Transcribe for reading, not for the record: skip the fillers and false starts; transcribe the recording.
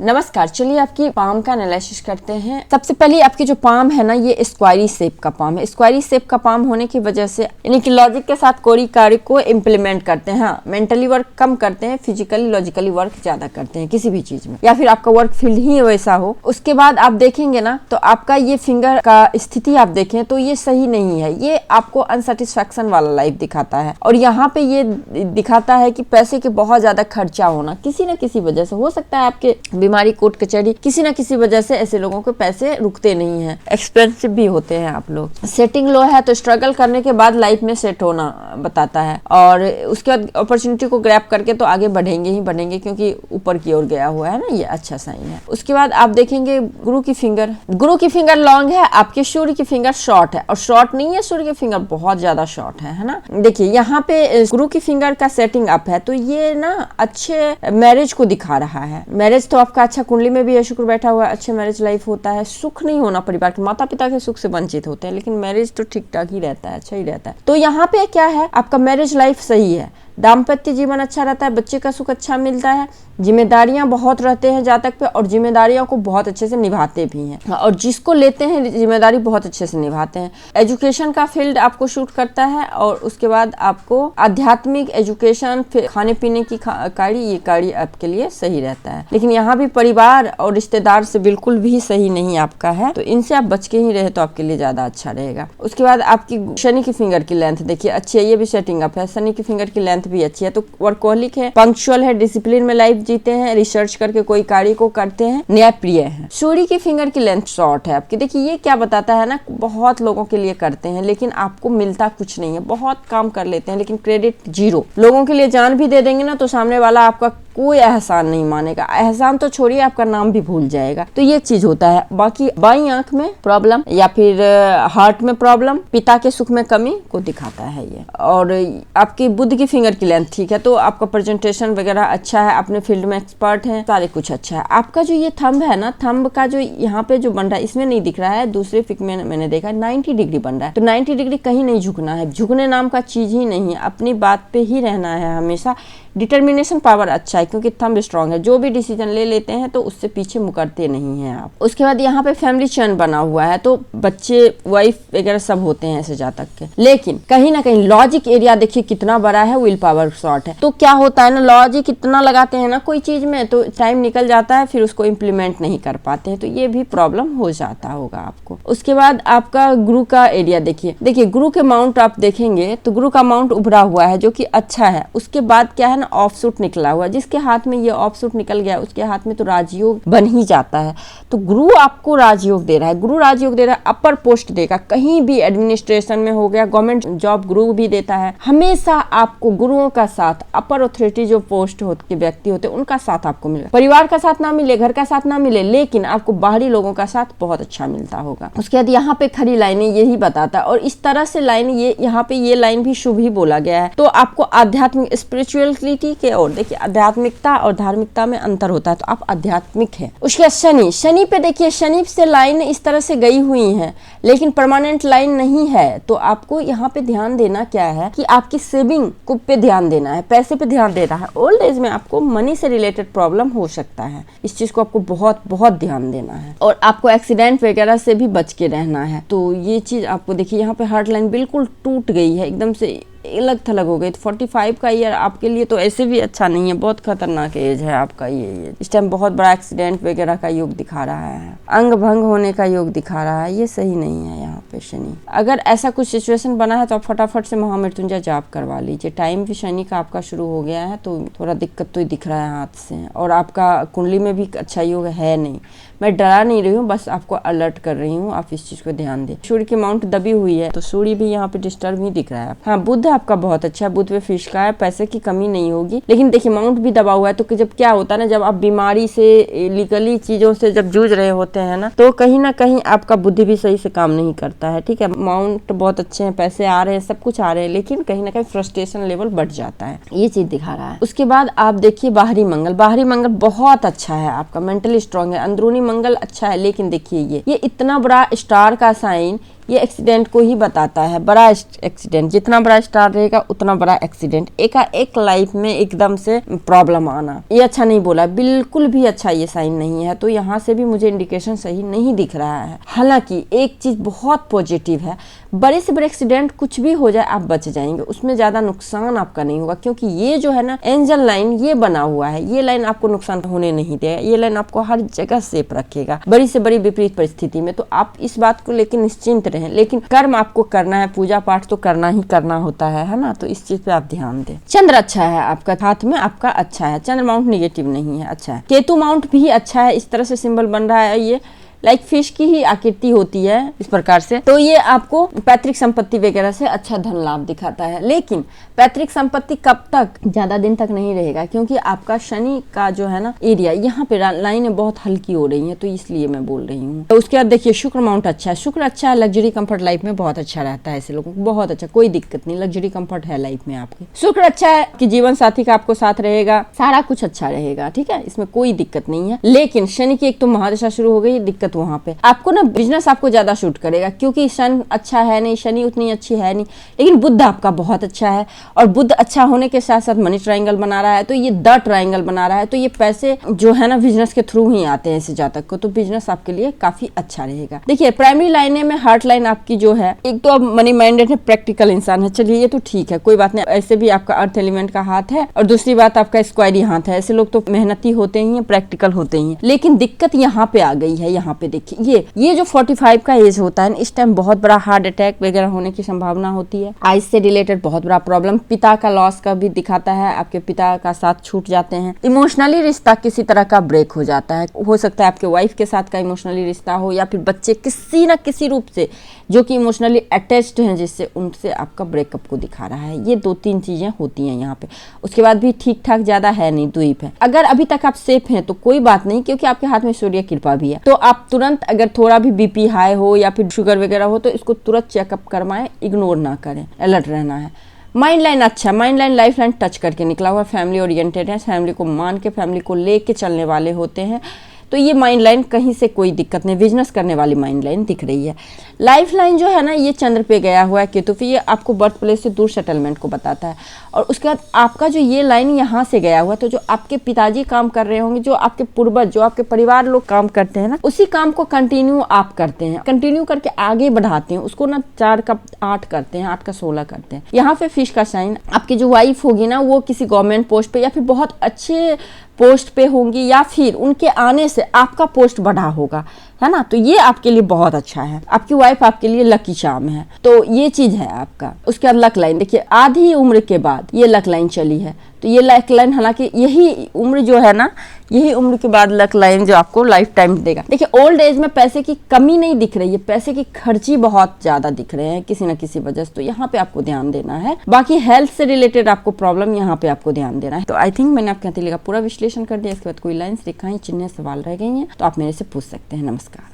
नमस्कार, चलिए आपकी पाम का एनालिसिस करते हैं। सबसे पहले आपकी जो पाम है ना, ये स्क्वायरी शेप का पाम है। स्क्वायरी शेप का पाम होने की वजह से यानी कि लॉजिक के साथ कोई कार्य को इम्प्लीमेंट करते हैं। हाँ, मेंटली वर्क कम करते हैं, फिजिकली लॉजिकली वर्क ज्यादा करते हैं किसी भी चीज में, या फिर आपका वर्क फील्ड ही वैसा हो। उसके बाद आप देखेंगे ना, तो आपका ये फिंगर का स्थिति आप देखें तो ये सही नहीं है। ये आपको अनसेटिस्फैक्शन वाला लाइफ दिखाता है, और यहाँ पे ये दिखाता है कि पैसे के बहुत ज्यादा खर्चा होना किसी न किसी वजह से। हो सकता है आपके बीमारी, कोर्ट कचहरी, किसी ना किसी वजह से ऐसे लोगों के पैसे रुकते नहीं हैं, एक्सपेंसिव भी होते हैं आप लोग। सेटिंग लो है तो स्ट्रगल करने के बाद लाइफ में सेट होना बताता है, और उसके बाद अपॉर्चुनिटी को ग्रैब करके तो आगे बढ़ेंगे ही बढ़ेंगे, क्योंकि ऊपर की ओर गया हुआ है ना, ये अच्छा साइन है। उसके बाद आप देखेंगे गुरु की फिंगर लॉन्ग है, आपके सूर्य की फिंगर शॉर्ट है, और शॉर्ट नहीं है, सूर्य की फिंगर बहुत ज्यादा शॉर्ट है ना। देखिए यहाँ पे गुरु की फिंगर का सेटिंग अप है, तो ये ना अच्छे मैरिज को दिखा रहा है। मैरिज तो आपका अच्छा, कुंडली में भी है, शुक्र बैठा हुआ है, अच्छे मैरिज लाइफ होता है। सुख नहीं होना परिवार के, माता पिता के सुख से वंचित होते हैं, लेकिन मैरिज तो ठीक ठाक ही रहता है, अच्छा ही रहता है। तो यहाँ पे क्या है, आपका मैरिज लाइफ सही है, दाम्पत्य जीवन अच्छा रहता है, बच्चे का सुख अच्छा मिलता है, जिम्मेदारियां बहुत रहते हैं जातक पे, और जिम्मेदारियों को बहुत अच्छे से निभाते भी हैं, और जिसको लेते हैं जिम्मेदारी बहुत अच्छे से निभाते हैं। एजुकेशन का फील्ड आपको शूट करता है, और उसके बाद आपको आध्यात्मिक एजुकेशन, खाने पीने की ये कार्य आपके लिए सही रहता है। लेकिन यहाँ भी परिवार और रिश्तेदार से बिल्कुल भी सही नहीं आपका है, तो इनसे आप बच के ही रहे तो आपके लिए ज्यादा अच्छा रहेगा। उसके बाद आपकी शनि की फिंगर की लेंथ देखिए अच्छी है, ये भी सेटिंग अप है। शनि की फिंगर की लेंथ भी अच्छी है, तो वर्कोहलिक है, पंक्चुअल है, डिसिप्लिन में लाइफ जीते हैं, रिसर्च करके कोई कार्य को करते हैं, न्यायप्रिय है। सूर्य की फिंगर की लेंथ शॉर्ट है आपकी। देखिए ये क्या बताता है ना, बहुत लोगों के लिए करते हैं लेकिन आपको मिलता कुछ नहीं है, बहुत काम कर लेते हैं लेकिन क्रेडिट जीरो। लोगों के लिए जान भी दे देंगे ना, तो सामने वाला आपका कोई एहसान नहीं मानेगा, एहसान तो छोड़िए आपका नाम भी भूल जाएगा। तो ये चीज होता है। बाकी बाई आंख में प्रॉब्लम या फिर हार्ट में प्रॉब्लम, पिता के सुख में कमी को दिखाता है ये। और आपकी बुध की फिंगर की लेंथ ठीक है, तो आपका प्रेजेंटेशन वगैरह अच्छा है, अपने फील्ड में एक्सपर्ट है, सारे कुछ अच्छा है। आपका जो ये थंब है ना, थंब का जो यहाँ पे जो बन रहा है, इसमें नहीं दिख रहा है, दूसरे पिक में मैंने देखा 90 डिग्री बन रहा है। तो 90 डिग्री कहीं नहीं झुकना है, झुकने नाम का चीज ही नहीं है, अपनी बात पे ही रहना है हमेशा। डिटर्मिनेशन पावर अच्छा है, क्योंकि थंब स्ट्रांग है, जो भी डिसीजन ले लेते हैं तो उससे पीछे मुकरते नहीं हैं आप। उसके बाद यहाँ पे फैमिली चैन बना हुआ है, तो बच्चे, वाइफ वगैरह सब होते हैं ऐसे जातक के। लेकिन कहीं ना कहीं लॉजिक एरिया देखिए कितना बड़ा है, विल पावर शॉर्ट है। तो क्या होता है ना, लॉजिक इतना लगाते हैं ना कोई चीज में, तो टाइम निकल जाता है, फिर उसको इम्प्लीमेंट नहीं कर पाते हैं, तो ये भी प्रॉब्लम हो जाता होगा आपको। उसके बाद आपका गुरु का एरिया देखिए गुरु के माउंट आप देखेंगे तो गुरु का माउंट उभरा हुआ है, जो कि अच्छा है। उसके बाद क्या है ना, ऑफ सूट निकला हुआ, जिसके हाथ में ये ऑफ सूट निकल गया उसके हाथ में तो राजयोग बन ही जाता है। तो गुरु आपको राजयोग दे रहा है, गुरु राजयोग दे रहा है, अपर पोस्ट देगा, कहीं भी एडमिनिस्ट्रेशन में हो गया, गवर्नमेंट जॉब गुरु भी देता है। हमेशा आपको गुरुओं का साथ, अपर अथॉरिटी जो पोस्ट के व्यक्ति होते हैं उनका साथ आपको मिले। परिवार का साथ ना मिले, घर का साथ ना मिले, लेकिन आपको बाहरी लोगों का साथ बहुत अच्छा मिलता होगा। उसके बाद यहाँ पे खड़ी लाइनें यही बताता है, और इस तरह से लाइन ये यहाँ पे ये लाइन भी शुभ ही बोला गया है। तो आपको आध्यात्मिक स्पिरिचुअलिटी के ओर, देखिए आध्यात्मिकता और धार्मिकता में अंतर होता है, तो आप आध्यात्मिक है। उसके बाद शनि पे देखिए, शनि से लाइन इस तरह से गई हुई है, लेकिन परमानेंट लाइन नहीं है। तो आपको यहाँ पे ध्यान देना क्या है कि आपकी सेविंग को पे ध्यान देना है, पैसे पे ध्यान देना है। ओल्ड एज में आपको मनी से रिलेटेड प्रॉब्लम हो सकता है, इस चीज को आपको बहुत बहुत ध्यान देना है, और आपको एक्सीडेंट वगैरह से भी बच के रहना है। तो ये चीज आपको देखिए, यहाँ पे हार्ट लाइन बिल्कुल टूट गई है, एकदम से अलग थलग हो गई। तो 45 का ईयर आपके लिए तो ऐसे भी अच्छा नहीं है, बहुत खतरनाक एज है आपका ये इस टाइम बहुत बड़ा एक्सीडेंट वगैरह का योग दिखा रहा है, अंग भंग होने का योग दिखा रहा है, ये सही नहीं है यहाँ पे शनि। अगर ऐसा कुछ सिचुएशन बना है तो आप फटाफट से महामृत्युंजय जाप करवा लीजिए। टाइम भी शनि का आपका शुरू हो गया है, तो थोड़ा दिक्कत तो ही दिख रहा है हाथ से, और आपका कुंडली में भी अच्छा योग है नहीं। मैं डरा नहीं रही हूँ, बस आपको अलर्ट कर रही हूँ, आप इस चीज को ध्यान दें। सूर्य की माउंट दबी हुई है, तो सूर्य भी यहाँ पे डिस्टर्ब ही दिख रहा है। हाँ, बुध आपका बहुत अच्छा है, बुध पे फिश का है, पैसे की कमी नहीं होगी, लेकिन देखिए माउंट भी दबा हुआ है। तो जब क्या होता है ना, जब आप बीमारी से, लीगली चीजों से जब जूझ रहे होते हैं ना, तो कहीं ना कहीं आपका बुद्धि भी सही से काम नहीं करता है। ठीक है, माउंट बहुत अच्छे हैं, पैसे आ रहे हैं, सब कुछ आ रहे हैं, लेकिन कहीं ना कहीं फ्रस्ट्रेशन लेवल बढ़ जाता है, ये चीज दिखा रहा है। उसके बाद आप देखिए बाहरी मंगल बहुत अच्छा है आपका, मेंटली स्ट्रांग है, अंदरूनी मंगल अच्छा है। लेकिन देखिए ये इतना बड़ा स्टार का साइन, ये एक्सीडेंट को ही बताता है, बड़ा एक्सीडेंट, जितना बड़ा स्टार रहेगा उतना बड़ा एक्सीडेंट, एक लाइफ में एकदम से प्रॉब्लम आना, ये अच्छा नहीं बोला, बिल्कुल भी अच्छा ये साइन नहीं है। तो यहाँ से भी मुझे इंडिकेशन सही नहीं दिख रहा है। हालांकि एक चीज बहुत पॉजिटिव है, बड़े से बड़े एक्सीडेंट कुछ भी हो जाए आप बच जाएंगे, उसमें ज्यादा नुकसान आपका नहीं होगा, क्योंकि ये जो है ना एंजल लाइन ये बना हुआ है, ये लाइन आपको नुकसान होने नहीं देगा, ये लाइन आपको हर जगह सेफ रखेगा बड़ी से बड़ी विपरीत परिस्थिति में। तो आप इस बात को लेकर निश्चिंत रहें, लेकिन कर्म आपको करना है, पूजा पाठ तो करना ही करना होता है ना, तो इस चीज पे आप ध्यान दें। चंद्र अच्छा है आपका, हाथ में आपका अच्छा है, चंद्र माउंट निगेटिव नहीं है, अच्छा है। केतु माउंट भी अच्छा है, इस तरह से सिंबल बन रहा है, ये लाइक फिश की ही आकृति होती है इस प्रकार से। तो ये आपको पैतृक संपत्ति वगैरह से अच्छा धन लाभ दिखाता है, लेकिन पैतृक संपत्ति कब तक, ज्यादा दिन तक नहीं रहेगा, क्योंकि आपका शनि का जो है ना एरिया, यहाँ पे लाइनें बहुत हल्की हो रही हैं, तो इसलिए मैं बोल रही हूँ। तो उसके बाद देखिए शुक्र माउंट अच्छा है, शुक्र अच्छा है, लग्जरी कंफर्ट लाइफ में बहुत अच्छा रहता है, ऐसे लोगों को बहुत अच्छा, कोई दिक्कत नहीं, लग्जरी कंफर्ट है लाइफ में आपकी। शुक्र अच्छा है कि जीवन साथी का आपको साथ रहेगा, सारा कुछ अच्छा रहेगा, ठीक है, इसमें कोई दिक्कत नहीं है। लेकिन शनि की एक तो महादशा शुरू हो गई, दिक्कत वहां पे आपको ना बिजनेस आपको ज्यादा शूट करेगा, क्योंकि शन अच्छा है नहीं, शनि उतनी अच्छी है नहीं, लेकिन बुध आपका बहुत अच्छा है, और बुध अच्छा होने के साथ साथ मनी ट्रायंगल बना रहा है, तो ये द ट्रायंगल बना रहा है, तो ये पैसे जो है ना बिजनेस के थ्रू ही आते हैं इस जातक को, तो बिजनेस आपके लिए काफी अच्छा रहेगा। देखिए प्राइमरी लाइन में हार्ट लाइन आपकी जो है, एक तो अब मनी माइंडेड है, प्रैक्टिकल इंसान है, चलिए ये तो ठीक है, कोई बात नहीं, ऐसे भी आपका अर्थ एलिमेंट का हाथ है, और दूसरी बात आपका स्क्वायरी हाथ है, ऐसे लोग तो मेहनती होते ही है, प्रैक्टिकल होते ही है। लेकिन दिक्कत यहाँ पे आ गई है, यहाँ पे देखिए ये जो 45 का एज होता है इस टाइम बहुत बड़ा हार्ट अटैक वगैरह होने की संभावना होती है, आइज से रिलेटेड बहुत बड़ा प्रॉब्लम, पिता का लॉस का भी दिखाता है, आपके पिता का साथ छूट जाते हैं, इमोशनली रिश्ता किसी तरह का ब्रेक हो जाता है, हो सकता है आपके वाइफ के साथ का इमोशनली रिश्ता हो, या फिर बच्चे किसी न किसी रूप से जो कि इमोशनली अटैच्ड हैं जिससे उनसे आपका ब्रेकअप को दिखा रहा है। ये 2-3 चीजें होती हैं यहाँ पे। उसके बाद भी ठीक ठाक ज्यादा है नहीं, द्वीप है। अगर अभी तक आप सेफ हैं तो कोई बात नहीं, क्योंकि आपके हाथ में सूर्य कृपा भी है, तो आप तुरंत अगर थोड़ा भी बीपी हाई हो या फिर शुगर वगैरह हो तो इसको तुरंत चेकअप करवाएं, इग्नोर ना करें, अलर्ट रहना है। माइंड लाइन अच्छा, mind line life line touch करके निकला हुआ, फैमिली ओरिएंटेड है, फैमिली को मान के फैमिली को लेके चलने वाले होते हैं, तो ये माइंड लाइन कहीं से कोई दिक्कत नहीं, बिजनेस करने वाली माइंड लाइन दिख रही है। लाइफ लाइन जो है ना ये चंद्र पे गया हुआ है केतु पे, ये आपको बर्थ प्लेस से दूर सेटलमेंट को बताता है। और उसके बाद आपका जो ये लाइन यहाँ से गया हुआ, तो जो आपके पिताजी काम कर रहे होंगे, जो आपके पूर्वज, जो आपके परिवार लोग काम करते हैं ना, उसी काम को कंटिन्यू आप करते हैं, कंटिन्यू करके आगे बढ़ाते हैं उसको ना, 4 का 8 करते हैं, 8 का 16 करते हैं। यहाँ पे फिश का साइन, आपकी जो वाइफ होगी ना वो किसी गवर्नमेंट पोस्ट पे या फिर बहुत अच्छे पोस्ट पे होंगी, या फिर उनके आने से आपका पोस्ट बढ़ा होगा, है ना, तो ये आपके लिए बहुत अच्छा है। आपकी वाइफ आपके लिए लकी चार्म है, तो ये चीज है आपका। उसके बाद लक लाइन देखिए, आधी उम्र के बाद ये लक लाइन चली है, तो ये लक लाइन हालांकि यही उम्र जो है ना, यही उम्र के बाद लक लाइन जो आपको लाइफ टाइम देगा। देखिए ओल्ड एज में पैसे की कमी नहीं दिख रही है, पैसे की खर्ची बहुत ज्यादा दिख रहे हैं किसी न किसी वजह से, तो यहाँ पे आपको ध्यान देना है। बाकी हेल्थ से रिलेटेड आपको प्रॉब्लम, यहाँ पे आपको ध्यान देना है। तो आई थिंक मैंने आपके हथेली का पूरा विश्लेषण कर दिया। इसके बाद कोई लाइन्स, रेखाएं, चिन्ह, सवाल रह गई हैं तो आप मेरे से पूछ सकते हैं। नमस्कार।